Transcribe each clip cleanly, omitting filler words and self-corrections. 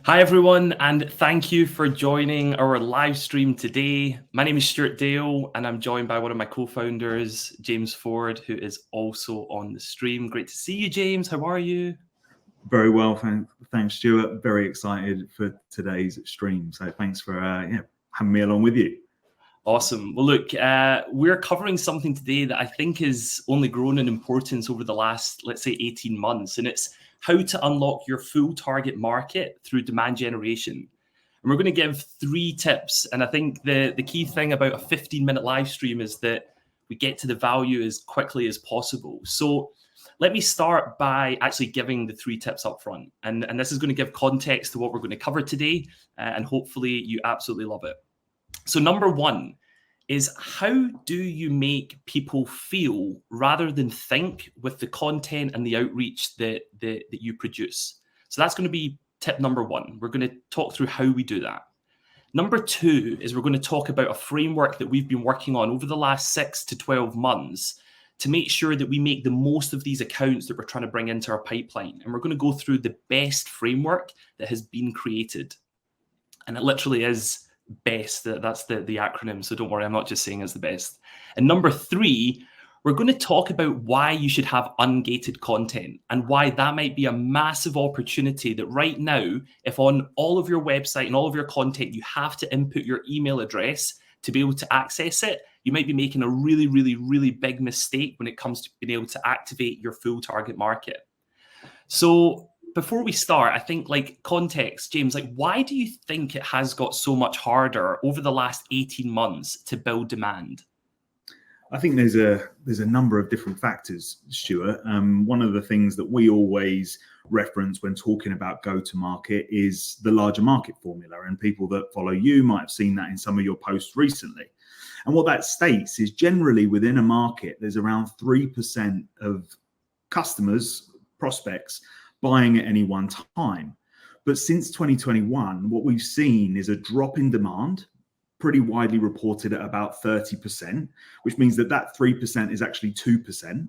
Hi, everyone, and thank you for joining our live stream today. My name is Stuart and I'm joined by one of my co-founders, James Ford, who is also on the stream. Great to see you, James. How are you? Very well, thanks, Stuart. Very excited for today's stream. So thanks for having me along with you. Awesome. Well, look, we're covering something today that I think has only grown in importance over the last, let's say, 18 months, and it's how to unlock your full target market through demand generation. And we're going to give 3 tips. And I think the key thing about a 15-minute live stream is that we get to the value as quickly as possible. So let me start by actually giving the 3 tips up front. And this is going to give context to what we're going to cover today. And hopefully you absolutely love it. So number 1 is, how do you make people feel rather than think with the content and the outreach that you produce? So that's going to be tip number 1. We're going to talk through how we do that. Number 2 is we're going to talk about a framework that we've been working on over the last 6 to 12 months to make sure that we make the most of these accounts that we're trying to bring into our pipeline. And we're going to go through the best framework that has been created. And it literally is best. That's the acronym. So don't worry, I'm not just saying it's the best. And number 3, we're going to talk about why you should have ungated content and why that might be a massive opportunity that right now, if on all of your website and all of your content, you have to input your email address to be able to access it, you might be making a really, really, really big mistake when it comes to being able to activate your full target market. So before we start, I think, like, context, James, like, why do you think it has got so much harder over the last 18 months to build demand? I think there's a number of different factors, Stuart. One of the things that we always reference when talking about go-to-market is the larger market formula, and people that follow you might have seen that in some of your posts recently. And what that states is, generally within a market, there's around 3% of customers, prospects, buying at any one time. But since 2021, what we've seen is a drop in demand, pretty widely reported at about 30%, which means that 3% is actually 2%.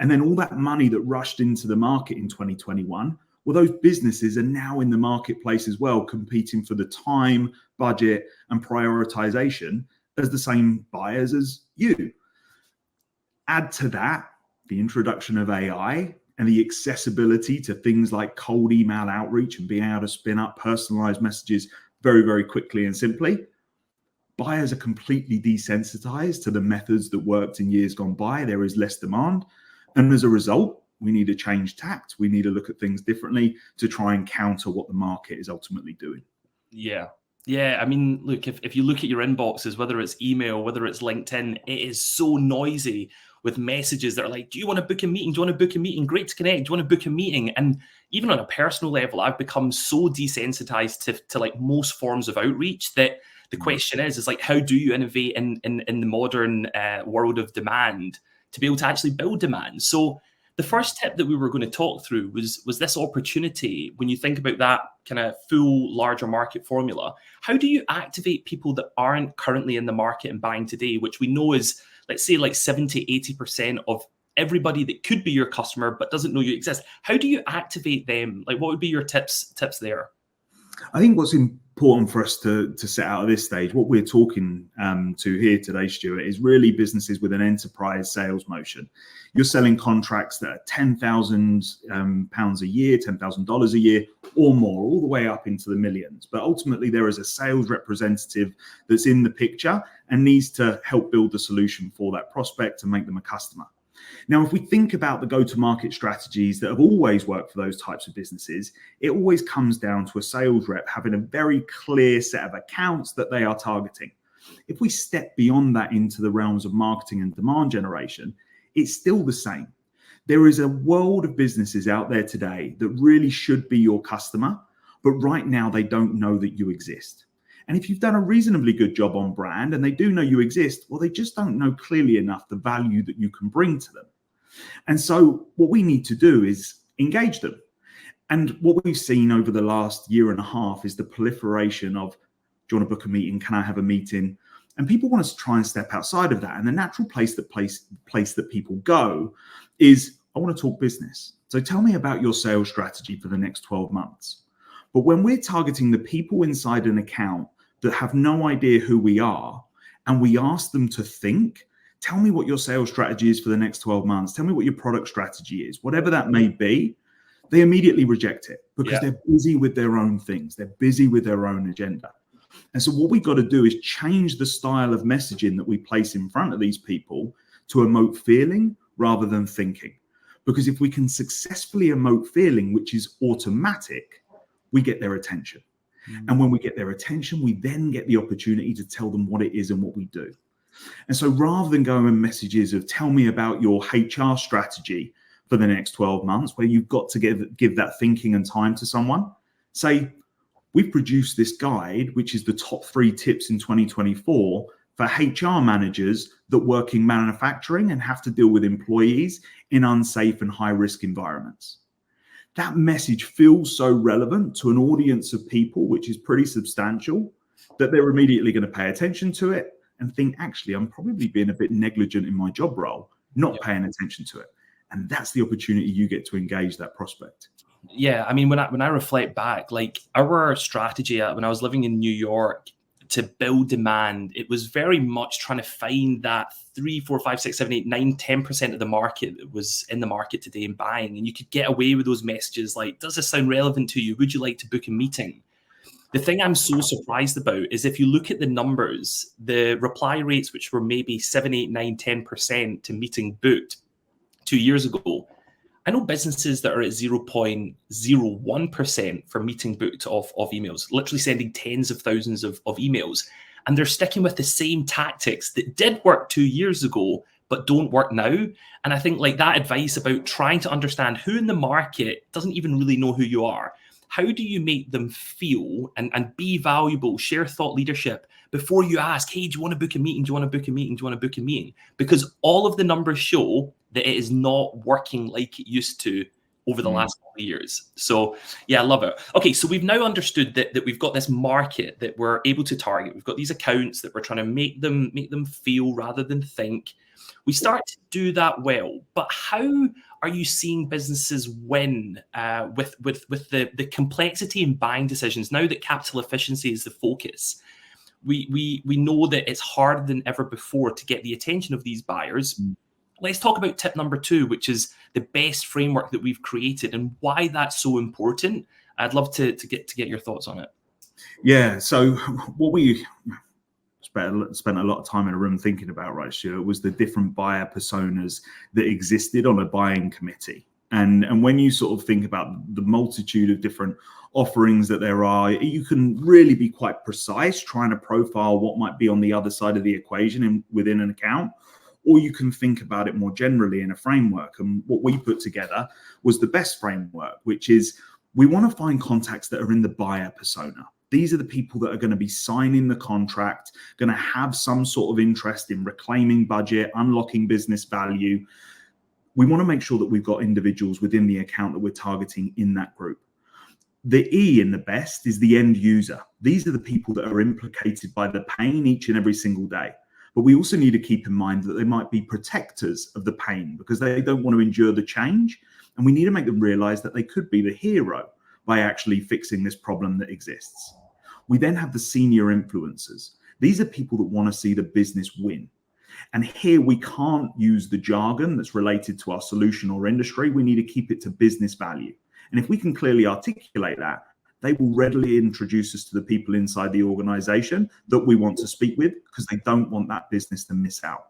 And then all that money that rushed into the market in 2021, well, those businesses are now in the marketplace as well, competing for the time, budget, and prioritization as the same buyers as you. Add to that the introduction of AI and the accessibility to things like cold email outreach and being able to spin up personalized messages very, very quickly and simply. Buyers are completely desensitized to the methods that worked in years gone by. There is less demand. And as a result, we need to change tact. We need to look at things differently to try and counter what the market is ultimately doing. Yeah. I mean, look, if you look at your inboxes, whether it's email, whether it's LinkedIn, it is so noisy with messages that are like, do you want to book a meeting? Do you want to book a meeting? Great to connect. Do you want to book a meeting? And even on a personal level, I've become so desensitized to like most forms of outreach that the question is like, how do you innovate in the modern world of demand to be able to actually build demand? So the first tip that we were going to talk through was this opportunity. When you think about that kind of full larger market formula, how do you activate people that aren't currently in the market and buying today, which we know is, let's say, like 70, 80% of everybody that could be your customer but doesn't know you exist? How do you activate them? Like, what would be your tips there? I think what's important for us to set out at this stage, what we're talking to here today, Stuart, is really businesses with an enterprise sales motion. You're selling contracts that are £10,000 a year, $10,000 a year or more, all the way up into the millions. But ultimately, there is a sales representative that's in the picture and needs to help build the solution for that prospect and make them a customer. Now, if we think about the go-to-market strategies that have always worked for those types of businesses, it always comes down to a sales rep having a very clear set of accounts that they are targeting. If we step beyond that into the realms of marketing and demand generation, it's still the same. There is a world of businesses out there today that really should be your customer, but right now they don't know that you exist. And if you've done a reasonably good job on brand and they do know you exist, well, they just don't know clearly enough the value that you can bring to them. And so what we need to do is engage them. And what we've seen over the last year and a half is the proliferation of, do you want to book a meeting? Can I have a meeting? And people want us to try and step outside of that. And the natural place that people go is, I want to talk business. So tell me about your sales strategy for the next 12 months. But when we're targeting the people inside an account that have no idea who we are, and we ask them to think, tell me what your sales strategy is for the next 12 months. Tell me what your product strategy is, whatever that may be, they immediately reject it because they're busy with their own things. They're busy with their own agenda. And so what we've got to do is change the style of messaging that we place in front of these people to emote feeling rather than thinking. Because if we can successfully emote feeling, which is automatic, we get their attention. And when we get their attention, we then get the opportunity to tell them what it is and what we do. And so rather than going in messages of tell me about your HR strategy for the next 12 months, where you've got to give that thinking and time to someone, say, we've produced this guide, which is the top 3 tips in 2024 for HR managers that work in manufacturing and have to deal with employees in unsafe and high-risk environments. That message feels so relevant to an audience of people, which is pretty substantial, that they're immediately going to pay attention to it and think, actually, I'm probably being a bit negligent in my job role, not paying attention to it. And that's the opportunity you get to engage that prospect. Yeah, I mean, when I reflect back, like our strategy when I was living in New York to build demand, it was very much trying to find that 3, 4, 5, 6, 7, 8, 9, 10% of the market that was in the market today and buying. And you could get away with those messages like, does this sound relevant to you? Would you like to book a meeting? The thing I'm so surprised about is if you look at the numbers, the reply rates, which were maybe 7, 8, 9, 10% to meeting booked 2 years ago, I know businesses that are at 0.01% for meeting booked of emails, literally sending tens of thousands of emails. And they're sticking with the same tactics that did work 2 years ago, but don't work now. And I think like that advice about trying to understand who in the market doesn't even really know who you are. How do you make them feel and be valuable, share thought leadership before you ask, hey, do you want to book a meeting? Do you want to book a meeting? Do you want to book a meeting? Because all of the numbers show that it is not working like it used to over the last couple of years. So yeah, I love it. Okay, so we've now understood that we've got this market that we're able to target. We've got these accounts that we're trying to make them feel rather than think. We start to do that well, but how are you seeing businesses win with the complexity in buying decisions now that capital efficiency is the focus? We know that it's harder than ever before to get the attention of these buyers. Let's talk about tip number 2, which is the best framework that we've created and why that's so important. I'd love to get your thoughts on it. Yeah, so what we spent a lot of time in a room thinking about, right, Stuart, was the different buyer personas that existed on a buying committee. And when you sort of think about the multitude of different offerings that there are, you can really be quite precise trying to profile what might be on the other side of the equation within an account. Or you can think about it more generally in a framework. And what we put together was the best framework, which is we want to find contacts that are in the buyer persona. These are the people that are going to be signing the contract, going to have some sort of interest in reclaiming budget, unlocking business value. We want to make sure that we've got individuals within the account that we're targeting in that group. The E in the best is the end user. These are the people that are implicated by the pain each and every single day. But we also need to keep in mind that they might be protectors of the pain because they don't want to endure the change. And we need to make them realize that they could be the hero by actually fixing this problem that exists. We then have the senior influencers. These are people that want to see the business win. And here we can't use the jargon that's related to our solution or industry. We need to keep it to business value. And if we can clearly articulate that, they will readily introduce us to the people inside the organization that we want to speak with because they don't want that business to miss out.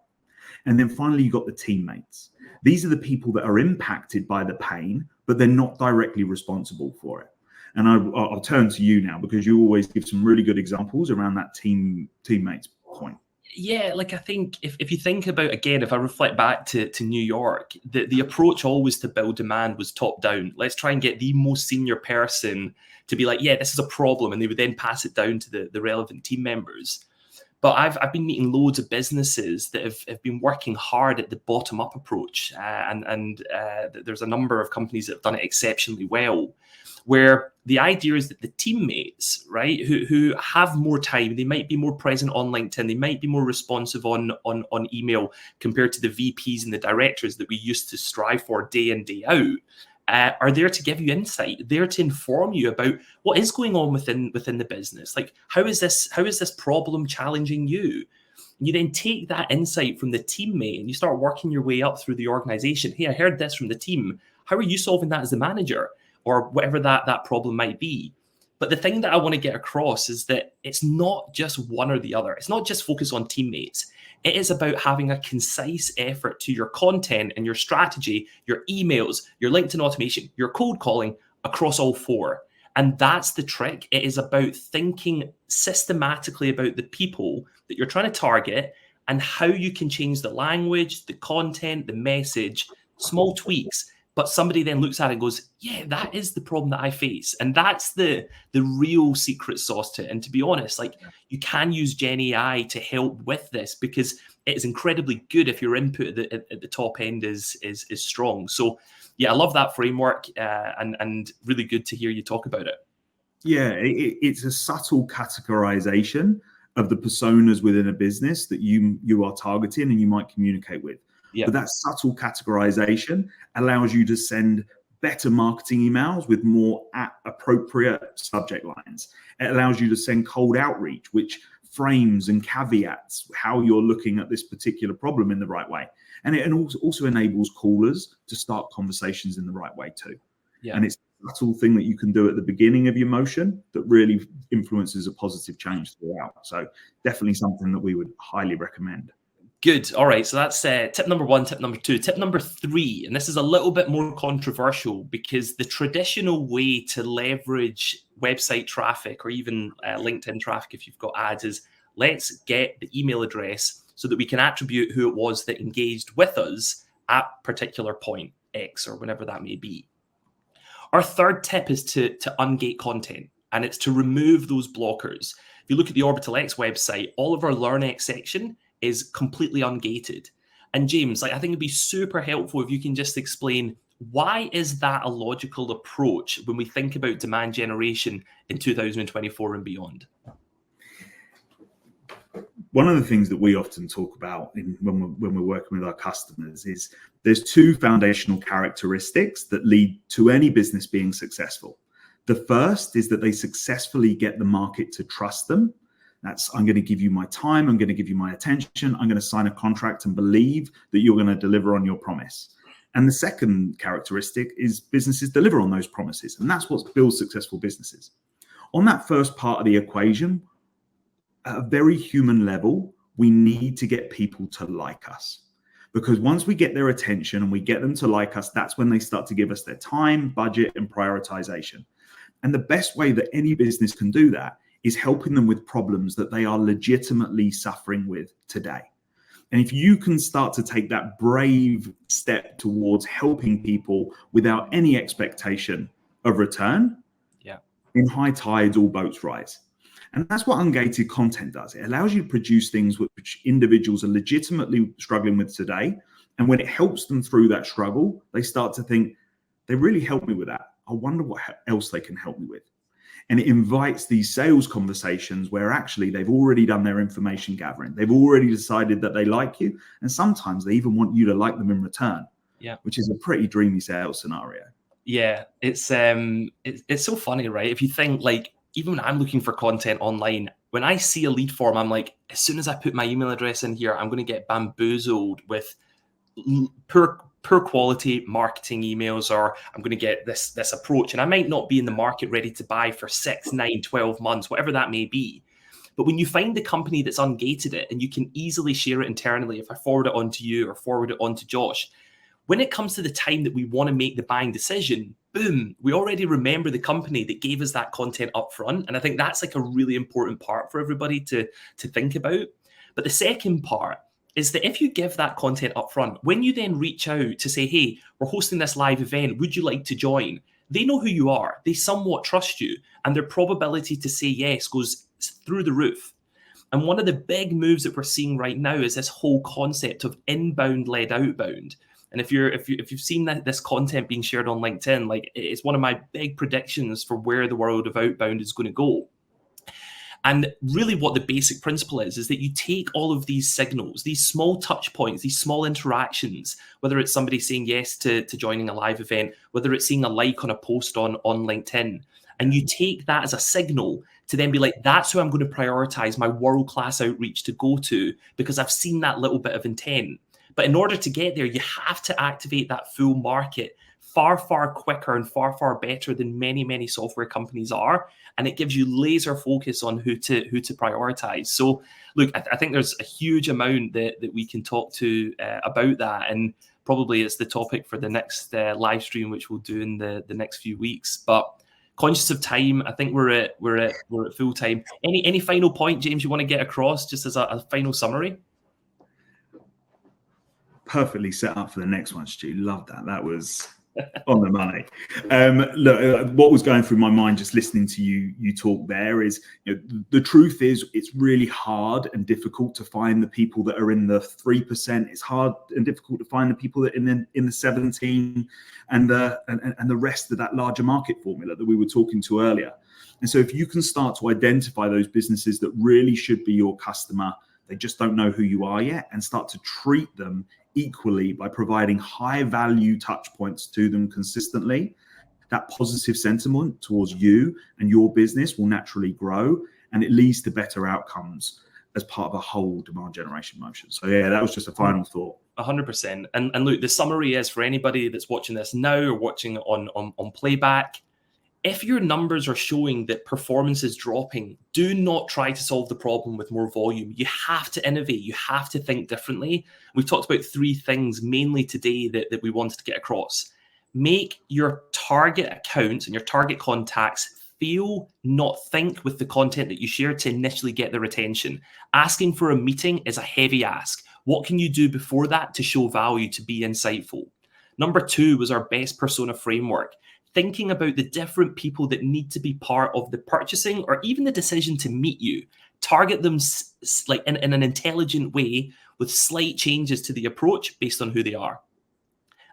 And then finally, you've got the teammates. These are the people that are impacted by the pain, but they're not directly responsible for it. And I'll turn to you now because you always give some really good examples around that teammates point. Yeah, like I think if you think about, again, if I reflect back to New York, the approach always to build demand was top down. Let's try and get the most senior person to be like, yeah, this is a problem. And they would then pass it down to the relevant team members. But I've been meeting loads of businesses that have been working hard at the bottom up approach. And there's a number of companies that have done it exceptionally well, where the idea is that the teammates, right, who have more time, they might be more present on LinkedIn, they might be more responsive on email compared to the VPs and the directors that we used to strive for day in, day out. are there to give you insight, there to inform you about what is going on within the business. Like, how is this problem challenging you? You then take that insight from the teammate and you start working your way up through the organization. Hey, I heard this from the team. How are you solving that as the manager, or whatever that problem might be? But the thing that I want to get across is that it's not just one or the other. It's not just focus on teammates. It is about having a concise effort to your content and your strategy, your emails, your LinkedIn automation, your cold calling across all four. And that's the trick. It is about thinking systematically about the people that you're trying to target and how you can change the language, the content, the message, small tweaks. But somebody then looks at it and goes, yeah, that is the problem that I face. And that's the real secret sauce to it. And to be honest, like, you can use Gen AI to help with this, because it is incredibly good if your input at the top end is strong. So yeah, I love that framework, and really good to hear you talk about it. Yeah, it's a subtle categorization of the personas within a business that you are targeting and you might communicate with. Yeah. But that subtle categorization allows you to send better marketing emails with more appropriate subject lines. It allows you to send cold outreach, which frames and caveats how you're looking at this particular problem in the right way. And it also enables callers to start conversations in the right way too. Yeah. And it's a subtle thing that you can do at the beginning of your motion that really influences a positive change throughout. So definitely something that we would highly recommend. Good. All right. So that's tip number one, tip number two. Tip number three, and this is a little bit more controversial, because the traditional way to leverage website traffic, or even LinkedIn traffic if you've got ads, is let's get the email address so that we can attribute who it was that engaged with us at particular point X, or whenever that may be. Our third tip is to ungate content, and it's to remove those blockers. If you look at the OrbitalX website, all of our LearnX section is completely ungated. And James, like, I think it'd be super helpful if you can just explain, why is that a logical approach when we think about demand generation in 2024 and beyond? One of the things that we often talk about when we're working with our customers is there's two foundational characteristics that lead to any business being successful. The first is that they successfully get the market to trust them. That's, I'm going to give you my time, I'm going to give you my attention, I'm going to sign a contract and believe that you're going to deliver on your promise. And the second characteristic is businesses deliver on those promises. And that's what builds successful businesses. On that first part of the equation, at a very human level, we need to get people to like us. Because once we get their attention and we get them to like us, that's when they start to give us their time, budget, and prioritization. And the best way that any business can do that is helping them with problems that they are legitimately suffering with today. And if you can start to take that brave step towards helping people without any expectation of return, in high tides, all boats rise. And that's what ungated content does. It allows you to produce things which individuals are legitimately struggling with today. And when it helps them through that struggle, they start to think, they really helped me with that. I wonder what else they can help me with. And it invites these sales conversations where actually they've already done their information gathering. They've already decided that they like you. And sometimes they even want you to like them in return, which is a pretty dreamy sales scenario. Yeah, it's so funny, right? If you think, like, even when I'm looking for content online, when I see a lead form, I'm like, as soon as I put my email address in here, I'm going to get bamboozled with poor quality marketing emails, or I'm going to get this approach, and I might not be in the market ready to buy for 6, 9, 12 months, whatever that may be. But when you find the company that's ungated it, and you can easily share it internally, if I forward it on to you or forward it on to Josh, when it comes to the time that we want to make the buying decision, boom, we already remember the company that gave us that content up front. And I think that's like a really important part for everybody to think about. But the second part is that if you give that content up front, when you then reach out to say, hey, we're hosting this live event, would you like to join? They know who you are. They somewhat trust you. And their probability to say yes goes through the roof. And one of the big moves that we're seeing right now is this whole concept of inbound led outbound. And if you've seen this content being shared on LinkedIn, like, it's one of my big predictions for where the world of outbound is going to go. And really what the basic principle is that you take all of these signals, these small touch points, these small interactions, whether it's somebody saying yes to joining a live event, whether it's seeing a like on a post on LinkedIn, and you take that as a signal to then be like, that's who I'm going to prioritize my world-class outreach to go to, because I've seen that little bit of intent. But in order to get there, you have to activate that full market far, far quicker and far, far better than many, many software companies are. And it gives you laser focus on who to prioritize. So look, I think there's a huge amount that we can talk to about that. And probably it's the topic for the next live stream, which we'll do in the next few weeks. But conscious of time, I think we're at full time. Any final point, James, you want to get across just as a final summary? Perfectly set up for the next one, Stu. Love that. That was on the money. Look, what was going through my mind just listening to you talk there is, the truth is it's really hard and difficult to find the people that are in the 3%. It's hard and difficult to find the people that in the 17 and the rest of that larger market formula that we were talking to earlier. And so if you can start to identify those businesses that really should be your customer, they just don't know who you are yet, and start to treat them equally by providing high value touch points to them consistently, that positive sentiment towards you and your business will naturally grow, and it leads to better outcomes as part of a whole demand generation motion. So yeah, that was just a final thought. 100%. And look, the summary is for anybody that's watching this now or watching on playback, if your numbers are showing that performance is dropping, do not try to solve the problem with more volume. You have to innovate. You have to think differently. We've talked about 3 things mainly today that we wanted to get across. Make your target accounts and your target contacts feel, not think, with the content that you share to initially get their attention. Asking for a meeting is a heavy ask. What can you do before that to show value, to be insightful? Number 2 was our best persona framework. Thinking about the different people that need to be part of the purchasing or even the decision to meet you. Target them like in an intelligent way with slight changes to the approach based on who they are.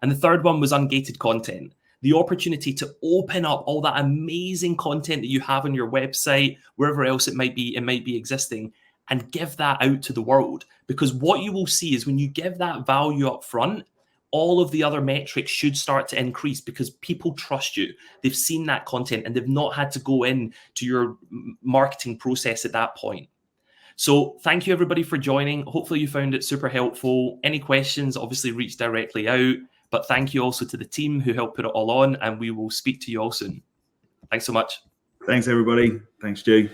And the third one was ungated content. The opportunity to open up all that amazing content that you have on your website, wherever else it might be existing, and give that out to the world. Because what you will see is when you give that value up front, all of the other metrics should start to increase because people trust you. They've seen that content and they've not had to go in to your marketing process at that point. So thank you everybody for joining. Hopefully you found it super helpful. Any questions, obviously reach directly out. But thank you also to the team who helped put it all on, and we will speak to you all soon. Thanks so much. Thanks everybody. Thanks, Stu.